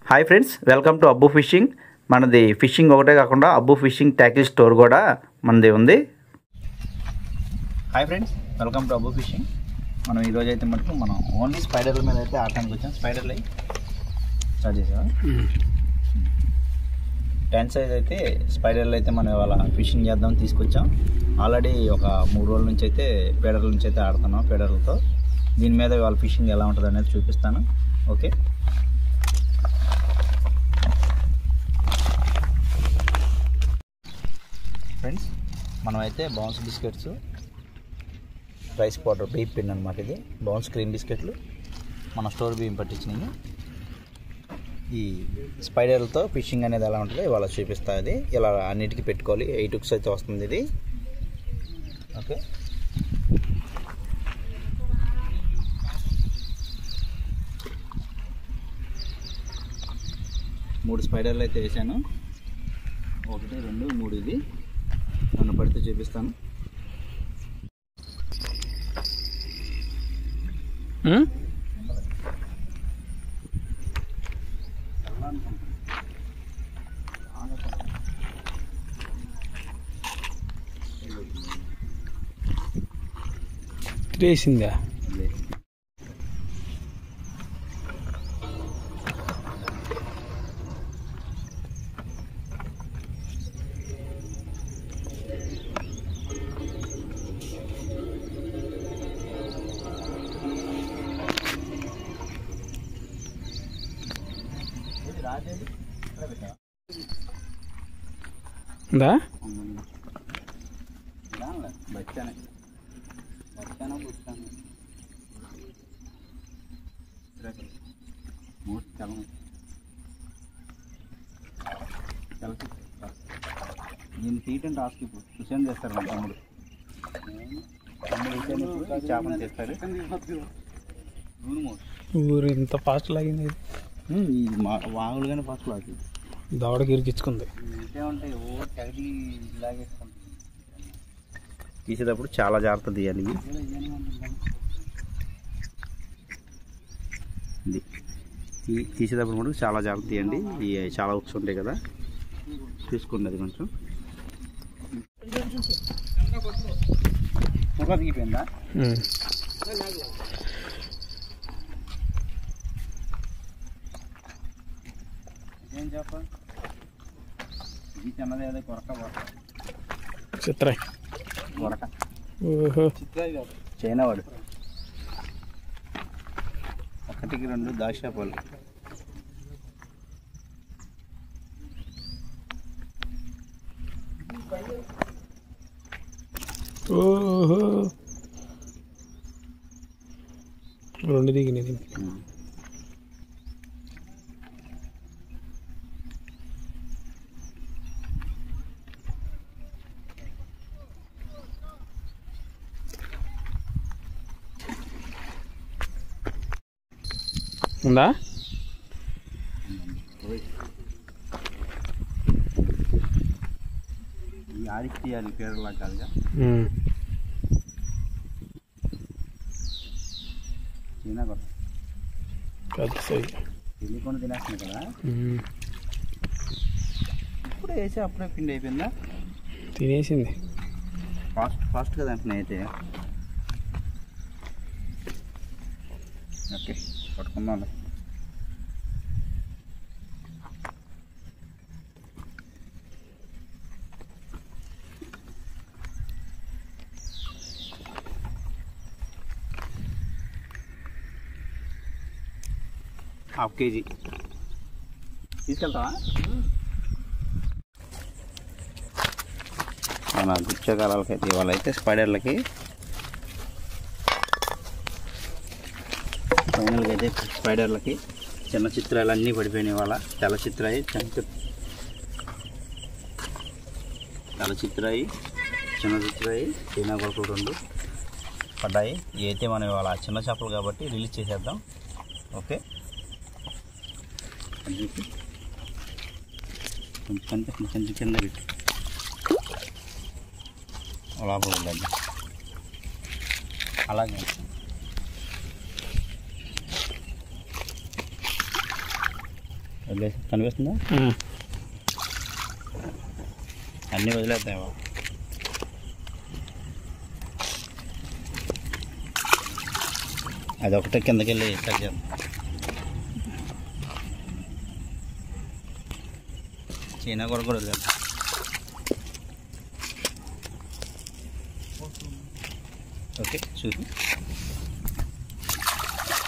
Hi friends, welcome to Abbu fishing. మనది fishing ఒకటే కాకుండా అబ్బు ఫిషింగ్ ట్యాకిల్ స్టోర్ కూడా మనది ఉంది. Hi friends, welcome to Abbu fishing. మనం ఈరోజు అయితే మటుకు మనం ఓన్లీ స్పైడర్ల మీద అయితే ఆడటానికి వచ్చాం. స్పైడర్లు స్టార్ట్ చేసాం. 10 సైజ్ అయితే స్పైడర్లు అయితే మనం ఇవాళ ఫిషింగ్ చేద్దామని తీసుకొచ్చాం. ఆల్రెడీ ఒక 3 రోజుల నుంచి అయితే ఫీడర్ల నుంచి అయితే ఆడుతున్నాం. ఫీడర్లతో దీని మీద ఇవాళ ఫిషింగ్ ఎలా ఉంటుంది అనేది చూపిస్తాను. ఓకే ఫ్రెండ్స్, మనమైతే bounce biscuits, rice powder, beep pin అనమాట. ఇది బౌన్స్ క్రీమ్ బిస్కెట్లు మన స్టోర్ బియ్యం పట్టించినవి. ఈ స్పైడర్లతో ఫిషింగ్ అనేది ఎలా ఉంటుందో ఇవాళ చూపిస్తుంది. ఇది ఇలా అన్నిటికీ పెట్టుకోవాలి. 8 hooks అయితే వస్తుంది ఇది. ఓకే, మూడు స్పైడర్లు అయితే వేసాను. 1 2 3 ఇది నన్ను పడితే చూపిస్తాను. వేసిందా? ఉందా? దీన్ని తీయటం టాస్క్. ఇప్పుడు కుషన్ చేస్తారు మా తమ్ముడు. చేపలు చేస్తాడు. ఊరు ఇంత ఫాస్ట్ లాగింది. ఇది మామూలుగానే ఫాస్ట్ లాగింది. దవడకి ఇరికించుకుంది. ఉంటాయి తీసేటప్పుడు చాలా జాగ్రత్త తీయాలి. ఇది తీసేటప్పుడు కూడా చాలా జాగ్రత్త తీయండి. ఇవి చాలా హుక్స్ ఉంటాయి కదా, చూసుకోండి. అది కొంచెం దిగిపోయిందా? ఏం చెప్ప ఇది చిన్నది అదే కొరక చిత్రాయ్ కొరక చిత్రాయ్ చైనా వాడు. 1కి 2 దాక్షాపాలు. ఓహో, 2 దిగినాయి. ఉందా? ఆడికి తీయాలి పేరులా కాదుగా. చైనా కొత్త తెలియకుండా తినేస్తుంది కదా. ఇప్పుడే వేసి అప్పుడే పిండి అయిపోయిందా? తినేసింది. ఫాస్ట్గా తింటున్నాయి అయితే. ఓకే, పట్టుకుందాం. ½ kg తీసుకెళ్తావా? మన గుచ్చకాలకైతే ఇవాళ అయితే స్పైడర్లకి ఫైనల్గా అయితే స్పైడర్లకి చిన్న చిత్రాలు అన్నీ పడిపోయినాయి. ఇవాళ తెల్ల చిత్రాయి, తెల్ల చిత్రాయి, చిన్న చిత్రాయి, చైనా కొరకు 2 పడ్డాయి. ఇవి అయితే మనం ఇవాళ చిన్న చేపలు కాబట్టి రిలీజ్ చేసేద్దాం. ఓకే, కొంచెం కింద పెట్టి లోపల వెళ్ళండి. అలాగే వదిలేసి కనిపిస్తుందా? అన్నీ వదిలేద్దామా? అదొకటే కిందకి వెళ్ళి తగ్గాను. చైనా కూడా వదిలేదు. ఓకే చూసి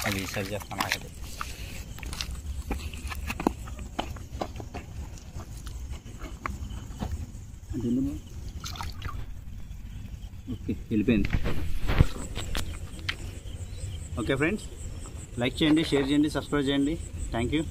అది సరి చేస్తాను. ఆగదు. ఓకే వెళ్ళిపోయింది. ఓకే ఫ్రెండ్స్, లైక్ చేయండి, షేర్ చేయండి, సబ్స్క్రైబ్ చేయండి. Thank you.